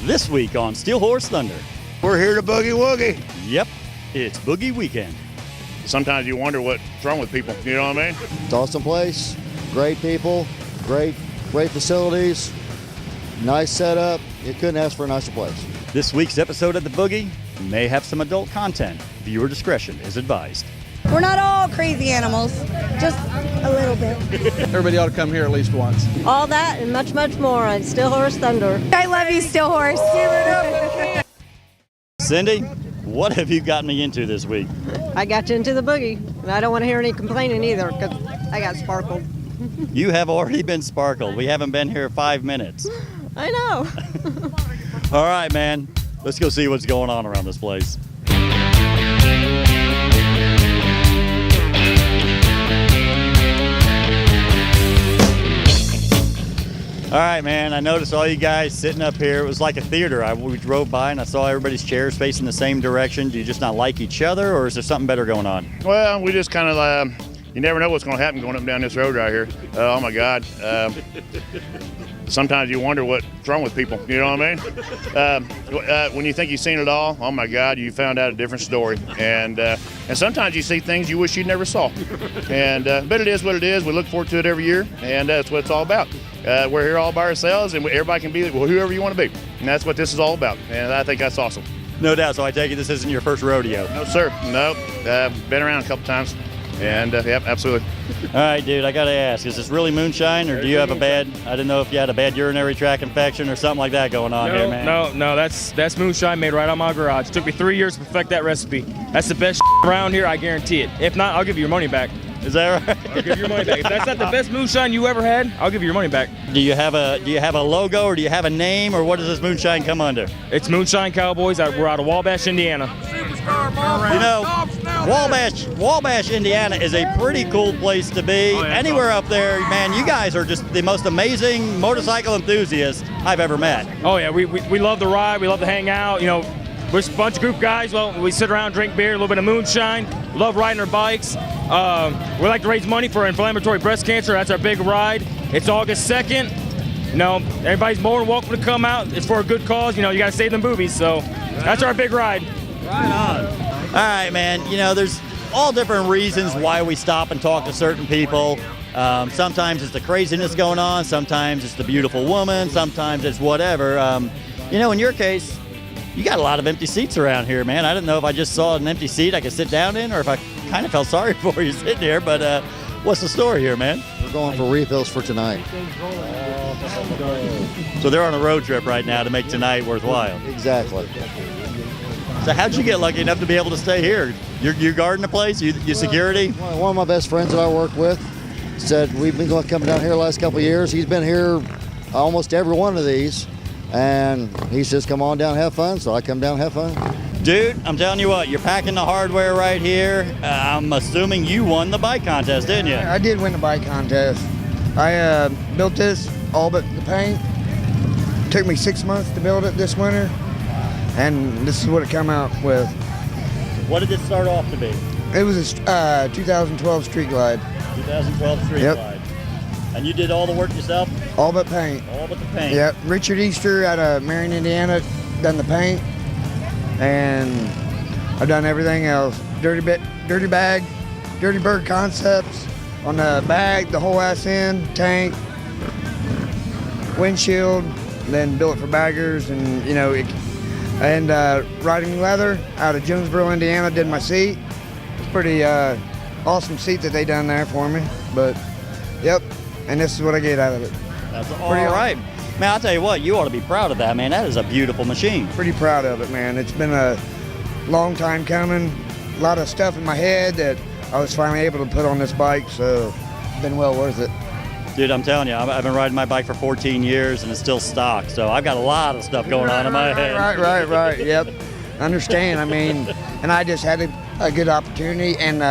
This week on Steel Horse Thunder. We're here to boogie woogie. Yep, it's Boogie Weekend. Sometimes you wonder what's wrong with people, you know what I mean? It's an awesome place, great people, great facilities, nice setup. You couldn't ask for a nicer place. This week's episode of The Boogie may have some adult content. Viewer discretion is advised. We're not all crazy animals, just a little bit. Everybody ought to come here at least once. All that and much, much more on Steel Horse Thunder. I love you, Steel Horse. Cindy, what have you gotten me into this week? I got you into the boogie, and I don't want to hear any complaining either, because I got sparkled. You have already been sparkled. We haven't been here 5 minutes. I know. All right, man. Let's go see what's going on around this place. All right, man, I noticed all you guys sitting up here. It was like a theater. We drove by and I saw everybody's chairs facing the same direction. Do you just not like each other, or is there something better going on? Well, we just kind of, you never know what's going to happen going up and down this road right here. Oh, my God. Sometimes you wonder what's wrong with people, you know what I mean? When you think you've seen it all, oh, my God, you found out a different story. And sometimes you see things you wish you never saw. But it is what it is. We look forward to it every year, and that's what it's all about. We're here all by ourselves, and everybody can be whoever you want to be. And that's what this is all about, and I think that's awesome. No doubt. So I take it this isn't your first rodeo? No, sir. No. Been around a couple times, and yep, absolutely. All right, dude, I got to ask, is this really moonshine, or do you have I didn't know if you had a bad urinary tract infection or something like that going on here, man. No, that's moonshine made right out of my garage. It took me 3 years to perfect that recipe. That's the best around here, I guarantee it. If not, I'll give you your money back. Is that right? I'll give you your money back. If that's not the best moonshine you ever had, I'll give you your money back. Do you have a logo, or do you have a name, or what does this moonshine come under? It's Moonshine Cowboys. We're out of Wabash, Indiana. You know, Wabash, Indiana is a pretty cool place to be. Anywhere up there, man, you guys are just the most amazing motorcycle enthusiasts I've ever met. Oh yeah, we love to ride. We love to hang out. You know, we're a bunch of group guys. Well, we sit around, drink beer, a little bit of moonshine. Love riding our bikes. We like to raise money for inflammatory breast cancer. That's our big ride. It's August 2nd. You know, everybody's more than welcome to come out. It's for a good cause. You know, you got to save them boobies. So that's our big ride. Right on. All right, man. You know, there's all different reasons why we stop and talk to certain people. Sometimes it's the craziness going on. Sometimes it's the beautiful woman. Sometimes it's whatever. You know, in your case, you got a lot of empty seats around here, man. I didn't know if I just saw an empty seat I could sit down in, or if I kind of felt sorry for you sitting here. But what's the story here, man? We're going for refills for tonight. So they're on a road trip right now to make tonight worthwhile. Exactly. So how'd you get lucky enough to be able to stay here? You guarding the place? You security? One of my best friends that I work with said we've been coming down here the last couple of years. He's been here almost every one of these, and he says, come on down, have fun. So I come down, have fun. Dude, I'm telling you what, you're packing the hardware right here. I'm assuming you won the bike contest, didn't you? I did win the bike contest. I built this, all but the paint. Took me 6 months to build it this winter, and this is what it come out with. What did it start off to be? It was a 2012 Street Glide. 2012 Street Glide. And you did all the work yourself? All but paint. All but the paint. Yep. Richard Easter out of Marion, Indiana, done the paint, and I've done everything else. Dirty bag, Dirty Bird concepts on the bag, the whole ass end, tank, windshield, then built it for baggers, and you know, riding leather out of Jonesboro, Indiana, did my seat. It's pretty awesome seat that they done there for me, but yep, and this is what I get out of it. That's all right. Man, I'll tell you what, you ought to be proud of that, man. That is a beautiful machine. Pretty proud of it, man. It's been a long time coming. A lot of stuff in my head that I was finally able to put on this bike, so it's been well worth it. Dude, I'm telling you, I've been riding my bike for 14 years and it's still stock, so I've got a lot of stuff going on in my head. Right, yep. Understand, I mean, and I just had a good opportunity and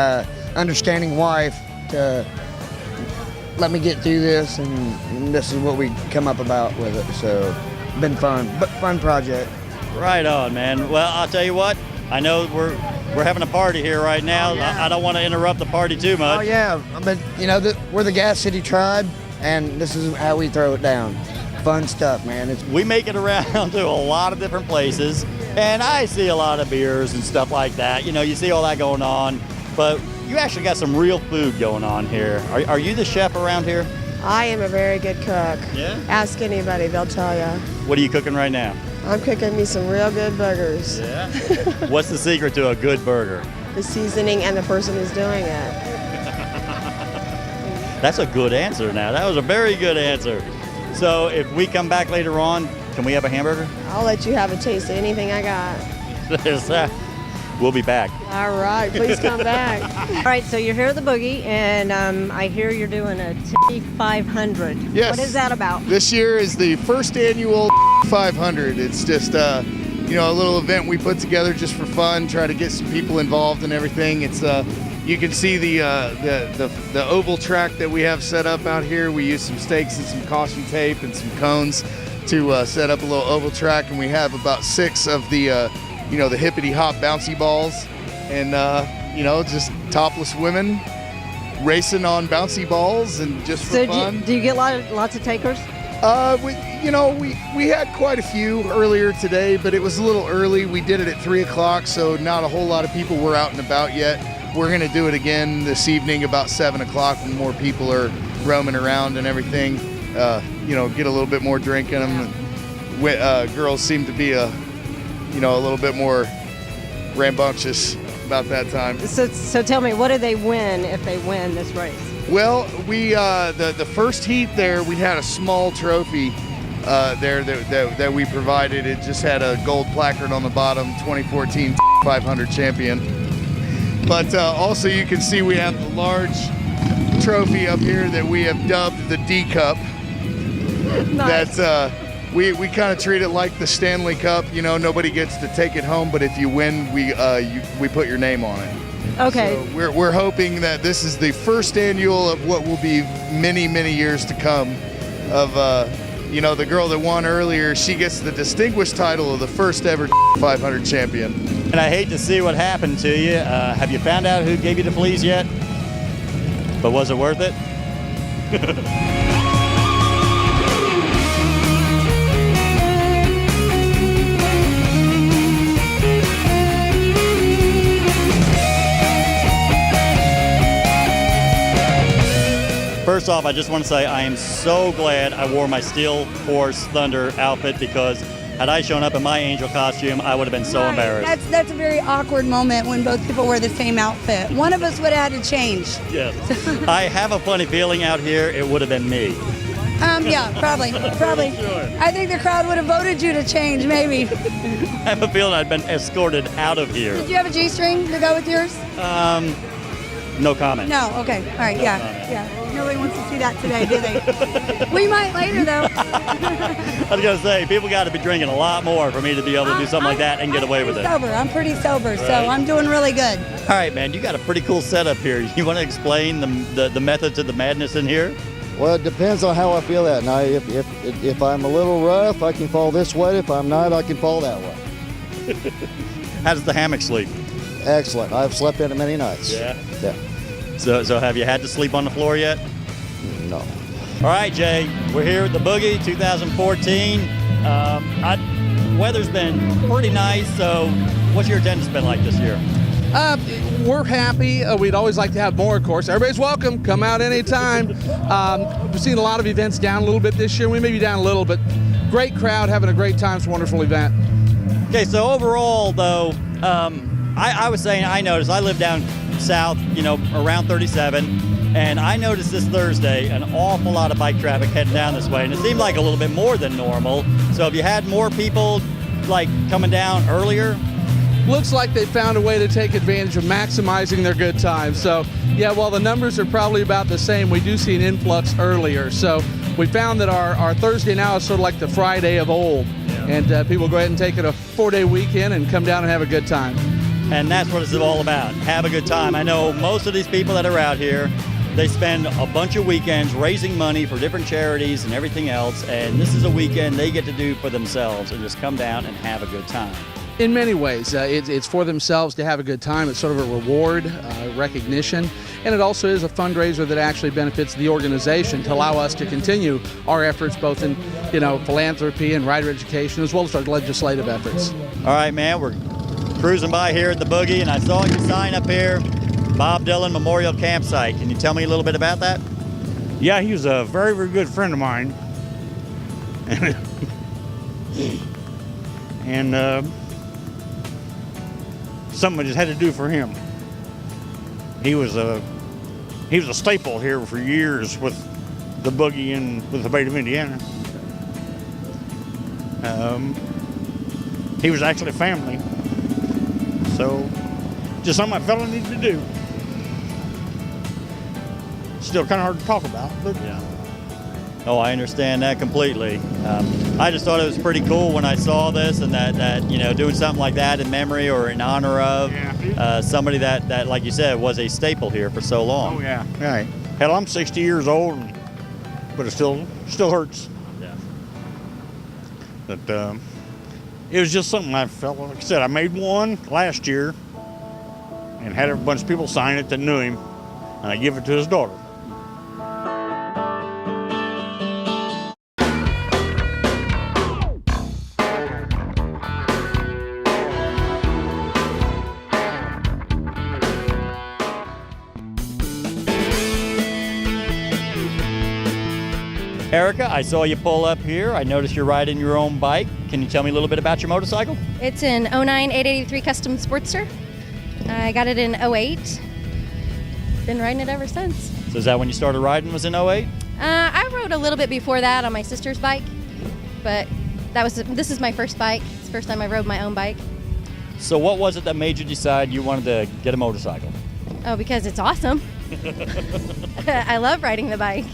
understanding wife to let me get through this, and this is what we come up about with it, so been fun, but fun project. Right on, man. Well, I'll tell you what, I know we're having a party here right now. Oh, yeah. I don't want to interrupt the party too much. Oh yeah, but you know, we're the Gas City Tribe, and this is how we throw it down. fun stuff, man. We make it around to a lot of different places, and I see a lot of beers and stuff like that. You know, you see all that going on, but you actually got some real food going on here. Are you the chef around here? I am a very good cook. Yeah? Ask anybody, they'll tell you. What are you cooking right now? I'm cooking me some real good burgers. Yeah? What's the secret to a good burger? The seasoning and the person who's doing it. That's a good answer now. That was a very good answer. So if we come back later on, can we have a hamburger? I'll let you have a taste of anything I got. There's that. We'll be back. All right, please come back. All right, so you're here at the Boogie, and I hear you're doing a T500. Yes. What is that about? This year is the first annual 500. It's just a little event we put together just for fun, try to get some people involved and everything. It's you can see the oval track that we have set up out here. We use some stakes and some caution tape and some cones to set up a little oval track, and we have about 6 of the the hippity hop bouncy balls, and just topless women racing on bouncy balls and just for fun. Do you get lots of takers? We had quite a few earlier today, but it was a little early. We did it at 3 o'clock, so not a whole lot of people were out and about yet. We're going to do it again this evening about 7 o'clock when more people are roaming around and everything. Get a little bit more drink in them. Girls seem to be a little bit more rambunctious about that time. So tell me, what do they win if they win this race? Well, we the first heat there, we had a small trophy there that we provided. It just had a gold placard on the bottom, 2014 500 champion. But also you can see we have the large trophy up here that we have dubbed the D Cup. Nice. That's we kind of treat it like the Stanley Cup. Nobody gets to take it home, but if you win, we put your name on it. Okay. So we're hoping that this is the first annual of what will be many, many years to come. Of the girl that won earlier, she gets the distinguished title of the first ever 500 champion. And I hate to see what happened to you. Have you found out who gave you the fleas yet? But was it worth it? First off, I just want to say I am so glad I wore my Steel Force Thunder outfit, because had I shown up in my angel costume, I would have been so embarrassed. That's a very awkward moment when both people wear the same outfit. One of us would have had to change. Yes. I have a funny feeling out here it would have been me. Yeah, probably. Sure. I think the crowd would have voted you to change, maybe. I have a feeling I'd been escorted out of here. Did you have a G-string to go with yours? No comment. No, okay. All right, yeah. Nobody wants to see that today, do they? We might later, though. I was going to say, people got to be drinking a lot more for me to be able to do something like that and get away with it. I'm pretty sober, so Right. I'm doing really good. All right, man, you got a pretty cool setup here. You want to explain the method to the madness in here? Well, it depends on how I feel that night. If I'm a little rough, I can fall this way. If I'm not, I can fall that way. How does the hammock sleep? Excellent. I've slept in it many nights. Yeah. Yeah. So have you had to sleep on the floor yet? No. All right, Jay, we're here at the Boogie 2014. Weather's been pretty nice, so what's your attendance been like this year? We're happy. We'd always like to have more, of course. Everybody's welcome. Come out anytime. We've seen a lot of events down a little bit this year. We may be down a little, but great crowd, having a great time. It's a wonderful event. Okay, so overall, though, I was saying I noticed, I live down south, around 37, and I noticed this Thursday an awful lot of bike traffic heading down this way, and it seemed like a little bit more than normal. So have you had more people coming down earlier? Looks like they found a way to take advantage of maximizing their good time. So, yeah, while the numbers are probably about the same, we do see an influx earlier. So we found that our Thursday now is sort of like the Friday of old. Yeah. And people go ahead and take it a 4-day weekend and come down and have a good time. And that's what it's all about. Have a good time. I know most of these people that are out here, they spend a bunch of weekends raising money for different charities and everything else, and this is a weekend they get to do for themselves and just come down and have a good time. In many ways, it's for themselves to have a good time. It's sort of a reward, recognition, and it also is a fundraiser that actually benefits the organization to allow us to continue our efforts both in, philanthropy and rider education as well as our legislative efforts. All right, man, we're cruising by here at the Boogie, and I saw your sign up here, Bob Dylan Memorial Campsite. Can you tell me a little bit about that? Yeah, he was a very, very good friend of mine. And something I just had to do for him. He was a staple here for years with the Boogie and with the Bait of Indiana. He was actually family, so just something I felt I needed to do. Still kind of hard to talk about, but yeah. Oh, I understand that completely. I just thought it was pretty cool when I saw this, and that doing something like that in memory or in honor of somebody that, like you said, was a staple here for so long. Oh yeah, right. Hell, I'm 60 years old, but it still hurts. Yeah. But it was just something I felt. Like I said, I made one last year and had a bunch of people sign it that knew him, and I give it to his daughter. Erica, I saw you pull up here. I noticed you're riding your own bike. Can you tell me a little bit about your motorcycle? It's an 09 883 Kustom Sportster. I got it in 08. Been riding it ever since. So is that when you started riding, was in 08? I rode a little bit before that on my sister's bike, but this is my first bike. It's the first time I rode my own bike. So what was it that made you decide you wanted to get a motorcycle? Oh, because it's awesome. I love riding the bike.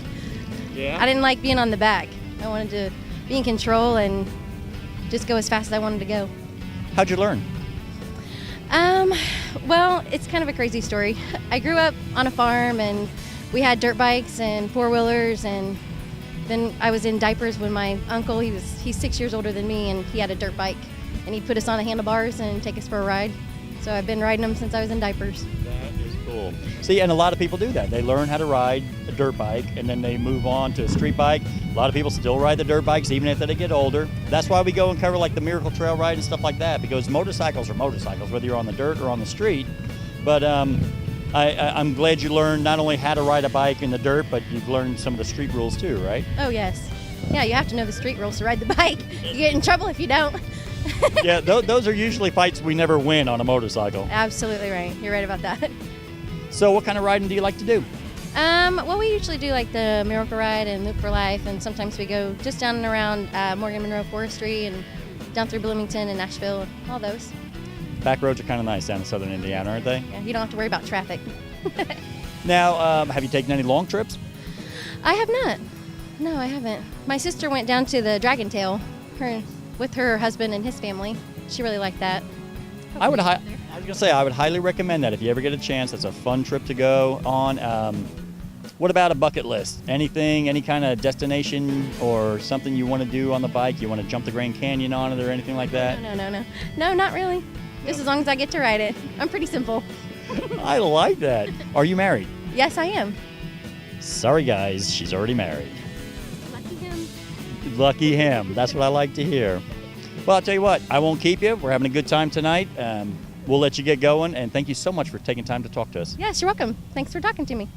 Yeah. I didn't like being on the back. I wanted to be in control and just go as fast as I wanted to go. How'd you learn? Well, it's kind of a crazy story. I grew up on a farm and we had dirt bikes and four-wheelers, and then I was in diapers when my uncle, he's 6 years older than me, and he had a dirt bike, and he'd put us on the handlebars and take us for a ride. So I've been riding them since I was in diapers. That is cool. See, and a lot of people do that. They learn how to ride a dirt bike, and then they move on to a street bike. A lot of people still ride the dirt bikes even after they get older. That's why we go and cover like the Miracle Trail ride and stuff like that, because motorcycles are motorcycles, whether you're on the dirt or on the street. But I'm glad you learned not only how to ride a bike in the dirt, but you've learned some of the street rules too, right? Oh, yes. Yeah, you have to know the street rules to ride the bike. You get in trouble if you don't. Yeah, those are usually fights we never win on a motorcycle. Absolutely right. You're right about that. So what kind of riding do you like to do? Well, we usually do like the Miracle Ride and Loop for Life, and sometimes we go just down and around Morgan Monroe Forestry and down through Bloomington and Nashville, all those. Back roads are kind of nice down in southern Indiana, aren't they? Yeah, you don't have to worry about traffic. Now, have you taken any long trips? I have not. No, I haven't. My sister went down to the Dragon Tail with her husband and his family. She really liked that. I was gonna say I would highly recommend that if you ever get a chance. That's a fun trip to go on. What about a bucket list? Anything, any kind of destination or something you want to do on the bike? You want to jump the Grand Canyon on it or anything like that? No, not really. Just as long as I get to ride it. I'm pretty simple. I like that. Are you married? Yes, I am. Sorry, guys, she's already married. Lucky him. Lucky him. That's what I like to hear. Well, I'll tell you what, I won't keep you. We're having a good time tonight. We'll let you get going, and thank you so much for taking time to talk to us. Yes, you're welcome. Thanks for talking to me.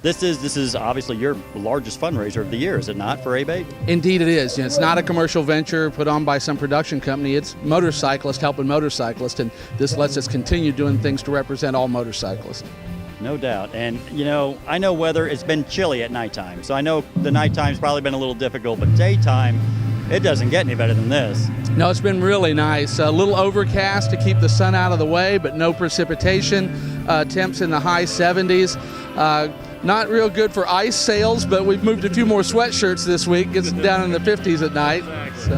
This is obviously your largest fundraiser of the year, is it not, for A-Bait? Indeed it is. It's not a commercial venture put on by some production company. It's motorcyclists helping motorcyclists, and this lets us continue doing things to represent all motorcyclists. No doubt. And, I know it's been chilly at nighttime, so I know the nighttime's probably been a little difficult, but daytime, it doesn't get any better than this. No, it's been really nice. A little overcast to keep the sun out of the way, but no precipitation. Temps in the high 70s. Not real good for ice sails, but we've moved a few more sweatshirts this week. Gets down in the 50s at night. So.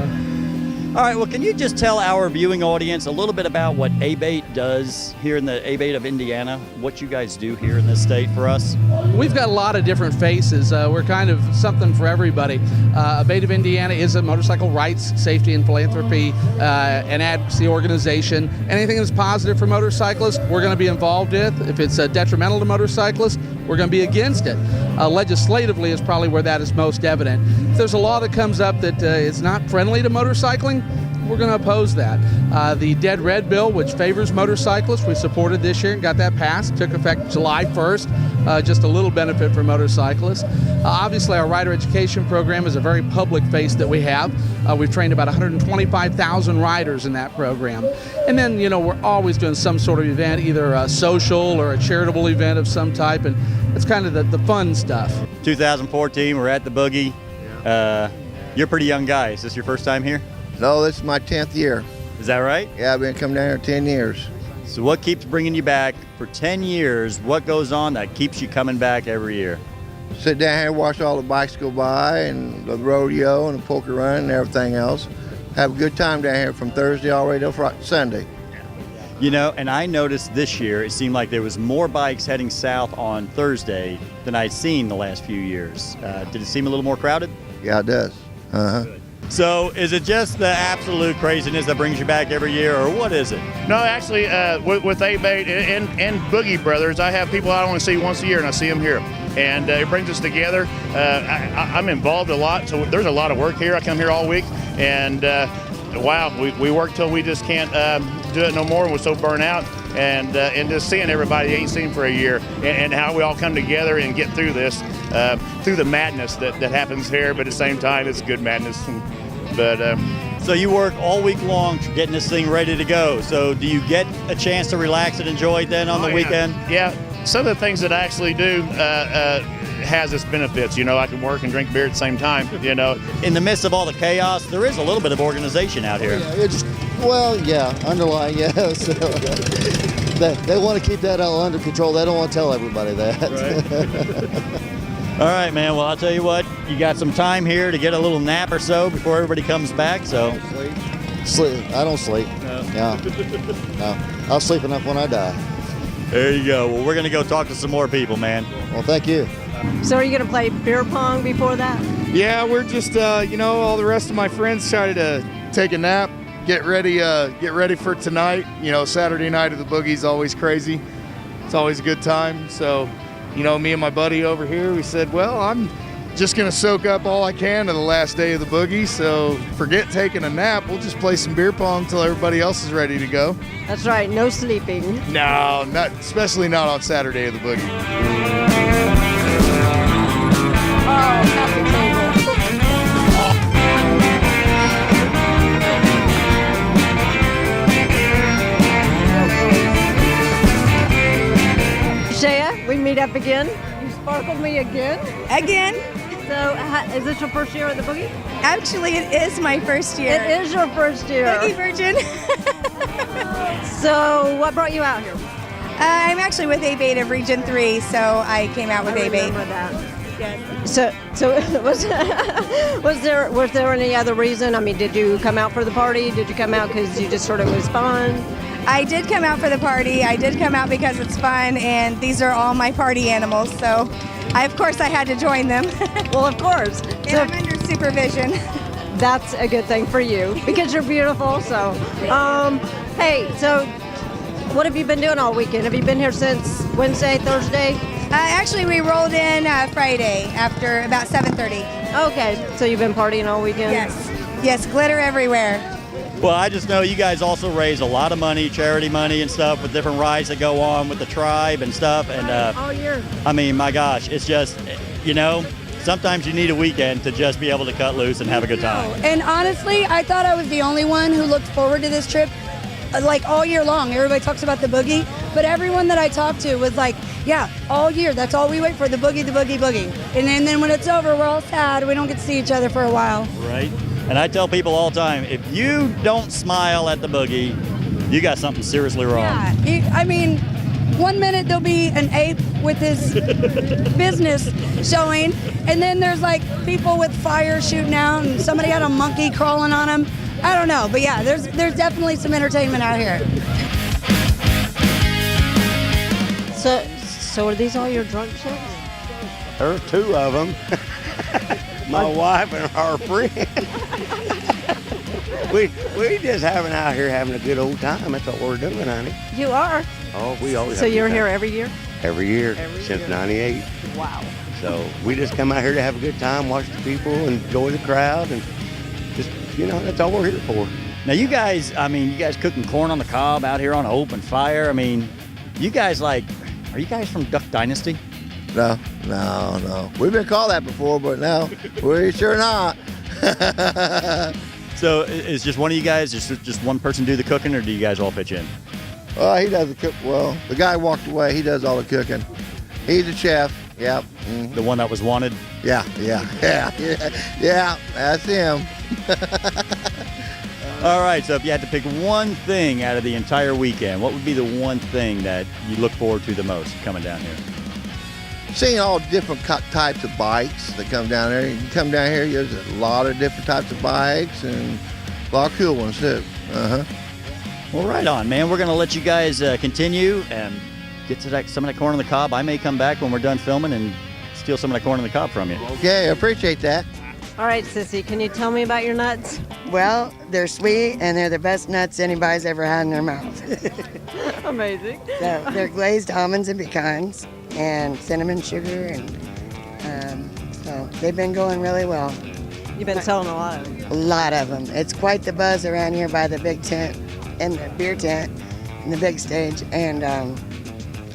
All right, well, can you just tell our viewing audience a little bit about what A-Bait does here in the A-Bait of Indiana, what you guys do here in this state for us? We've got a lot of different faces. We're kind of something for everybody. A-Bait of Indiana is a motorcycle rights, safety, and philanthropy and advocacy organization. Anything that's positive for motorcyclists, we're going to be involved with. If it's detrimental to motorcyclists, we're going to be against it. Legislatively is probably where that is most evident. If there's a law that comes up that is not friendly to motorcycling, we're going to oppose that. The Dead Red bill, which favors motorcyclists, we supported this year and got that passed. Took effect July 1st. Just a little benefit for motorcyclists. Obviously, our rider education program is a very public face that we have. We've trained about 125,000 riders in that program. And then, we're always doing some sort of event, either a social or a charitable event of some type, and it's kind of the fun stuff. 2014, we're at the Boogie. You're a pretty young guy. Is this your first time here? No, this is my 10th year. Is that right? Yeah, I've been coming down here 10 years. So what keeps bringing you back for 10 years? What goes on that keeps you coming back every year? Sit down here, watch all the bikes go by and the rodeo and the poker run and everything else. Have a good time down here from Thursday all the way till Sunday. And I noticed this year it seemed like there was more bikes heading south on Thursday than I'd seen the last few years. Did it seem a little more crowded? Yeah, it does. So is it just the absolute craziness that brings you back every year, or what is it? No, actually, with A-Bait and Boogie Brothers, I have people I want to see once a year, and I see them here. And it brings us together. I'm involved a lot, so there's a lot of work here. I come here all week, and wow, we work till we just can't do it no more. We're so burnt out. And just seeing everybody you ain't seen for a year, and how we all come together and get through this, through the madness that happens here, but at the same time, it's good madness. So you work all week long getting this thing ready to go. So do you get a chance to relax and enjoy it then on the weekend? Yeah, some of the things that I actually do has its benefits. I can work and drink beer at the same time, In the midst of all the chaos, there is a little bit of organization out here. Underlying, yes. They want to keep that all under control. They don't want to tell everybody that. Right. All right, man. Well, I'll tell you what. You got some time here to get a little nap or so before everybody comes back. So, sleep. I don't sleep. No. I'll sleep enough when I die. There you go. Well, we're gonna go talk to some more people, man. Well, thank you. So are you going to play beer pong before that? Yeah, we're just, all the rest of my friends trying to take a nap, get ready for tonight. Saturday night of the Boogie's always crazy. It's always a good time. So, me and my buddy over here, we said, well, I'm just going to soak up all I can of the last day of the Boogie. So forget taking a nap. We'll just play some beer pong until everybody else is ready to go. That's right, no sleeping. No, especially not on Saturday of the Boogie. Oh, that's the table. Shea, we meet up again. You sparkled me again. Again. So, is this your first year at the Boogie? Actually, it is my first year. It is your first year. Boogie Virgin. So, what brought you out here? I'm actually with A-Bait of Region 3, so I came out with A-Bait. Remember that. Yes. So was there any other reason? I mean, did you come out for the party? Did you come out because you just sort of was fun? I did come out for the party. I did come out because it's fun, and these are all my party animals. So, of course, I had to join them. Well, of course. And I'm under supervision. That's a good thing for you because you're beautiful. So, hey, so what have you been doing all weekend? Have you been here since Wednesday, Thursday? Actually, we rolled in Friday after about 7:30. Okay, so you've been partying all weekend? Yes, glitter everywhere. Well, I just know you guys also raise a lot of money, charity money and stuff with different rides that go on with the tribe and stuff. And all year. I mean, my gosh, it's just, sometimes you need a weekend to just be able to cut loose and have a good time. And honestly, I thought I was the only one who looked forward to this trip all year long. Everybody talks about the Boogie, but everyone that I talked to was like, yeah, all year, that's all we wait for, the Boogie, the Boogie, Boogie. And then when it's over, we're all sad. We don't get to see each other for a while. Right. And I tell people all the time, if you don't smile at the Boogie, you got something seriously wrong. Yeah, I mean, 1 minute there'll be an ape with his business showing, and then there's like people with fire shooting out, and somebody had a monkey crawling on him. I don't know, but yeah, there's definitely some entertainment out here. So are these all your drunk chicks? There's two of them. My wife and our friend. we just out here having a good old time. That's what we're doing, honey. You are. Oh, we always. So you're here every year? Every year since '98. Wow. So we just come out here to have a good time, watch the people, enjoy the crowd, and just, that's all we're here for. Now you guys cooking corn on the cob out here on an open fire. I mean, you guys are you guys from Duck Dynasty? No. We've been called that before, but no, we're sure not. So is just one of you guys, just one person do the cooking, or do you guys all pitch in? Well, he does the cook. Well, the guy walked away. He does all the cooking. He's a chef. Yep. Mm-hmm. The one that was wanted? Yeah. That's him. All right, so if you had to pick one thing out of the entire weekend, what would be the one thing that you look forward to the most coming down here? Seeing all different types of bikes that come down there. You come down here, there's a lot of different types of bikes and a lot of cool ones too. Well, right on, man. We're going to let you guys continue and get to some of that corn on the cob. I may come back when we're done filming and steal some of that corn on the cob from you. Okay, I appreciate that. All right, Sissy, can you tell me about your nuts? Well, they're sweet and they're the best nuts anybody's ever had in their mouth. Amazing. So they're glazed almonds and pecans and cinnamon sugar, and so they've been going really well. You've been selling a lot of them. A lot of them. It's quite the buzz around here by the big tent and the beer tent and the big stage, and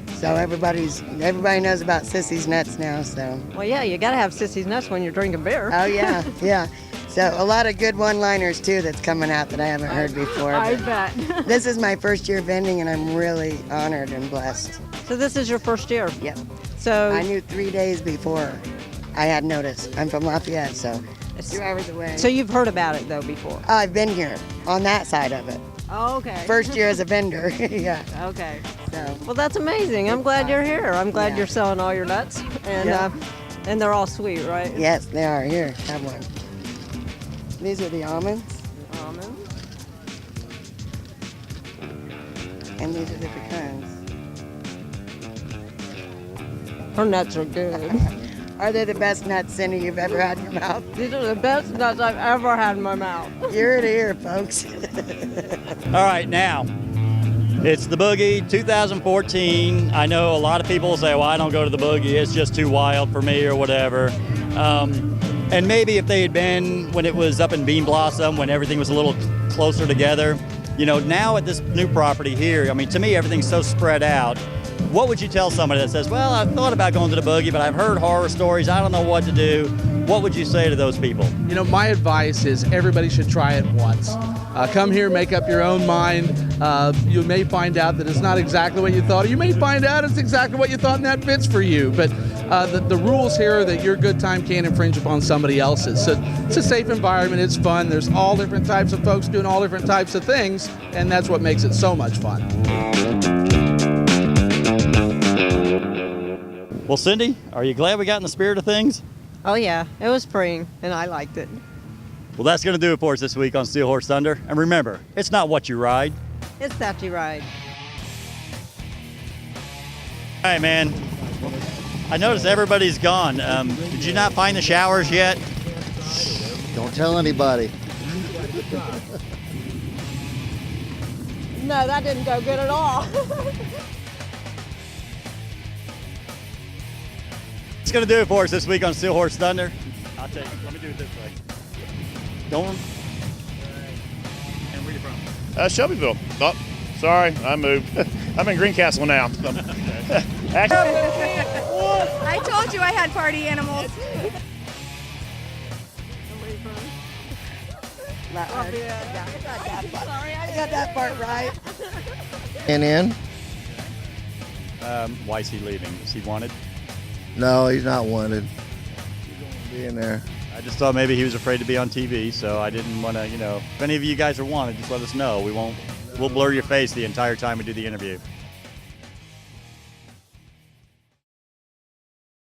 so everybody knows about Sissy's nuts now. So. Well, yeah, you got to have Sissy's nuts when you're drinking beer. Oh yeah, yeah. So a lot of good one-liners too that's coming out that I haven't heard before. I bet. This is my first year vending, and I'm really honored and blessed. So this is your first year? Yep. So I knew 3 days before I had notice. I'm from Lafayette, so 2 hours away. So you've heard about it though before? I've been here on that side of it. Oh, okay. First year as a vendor. Yeah. Okay. So. Well, that's amazing. I'm glad you're here. I'm glad you're selling all your nuts, and and they're all sweet, right? Yes, they are. Here, have one. These are the almonds. Almonds. And these are the pecans. Her nuts are good. Are they the best nuts, Cindy, you've ever had in your mouth? These are the best nuts I've ever had in my mouth. Ear to ear, folks. All right, now, it's the Boogie 2014. I know a lot of people say, well, I don't go to the Boogie. It's just too wild for me or whatever. And maybe if they had been when it was up in Bean Blossom, when everything was a little closer together, now at this new property here, I mean, to me, everything's so spread out. What would you tell somebody that says, well, I've thought about going to the Boogie, but I've heard horror stories. I don't know what to do. What would you say to those people? My advice is everybody should try it once. Come here, make up your own mind. You may find out that it's not exactly what you thought. You may find out it's exactly what you thought and that fits for you. But the rules here are that your good time can't infringe upon somebody else's. So it's a safe environment. It's fun. There's all different types of folks doing all different types of things, and that's what makes it so much fun. Well, Cindy, are you glad we got in the spirit of things? Oh yeah, it was freeing, and I liked it. Well, that's going to do it for us this week on Steel Horse Thunder. And remember, it's not what you ride. It's that you ride. All right, man. I noticed everybody's gone. Did you not find the showers yet? Don't tell anybody. No, that didn't go good at all. It's going to do it for us this week on Steel Horse Thunder. I'll take it. Let me do it this way. Don't. And where you from? Shelbyville. Oh, sorry, I moved. I'm in Greencastle now. I told you I had party animals. I got that part right. And in? Why is he leaving? Is he wanted? No, he's not wanted. He's going to be in there. I just thought maybe he was afraid to be on TV, so I didn't want to, if any of you guys are wanted, just let us know. We'll blur your face the entire time we do the interview.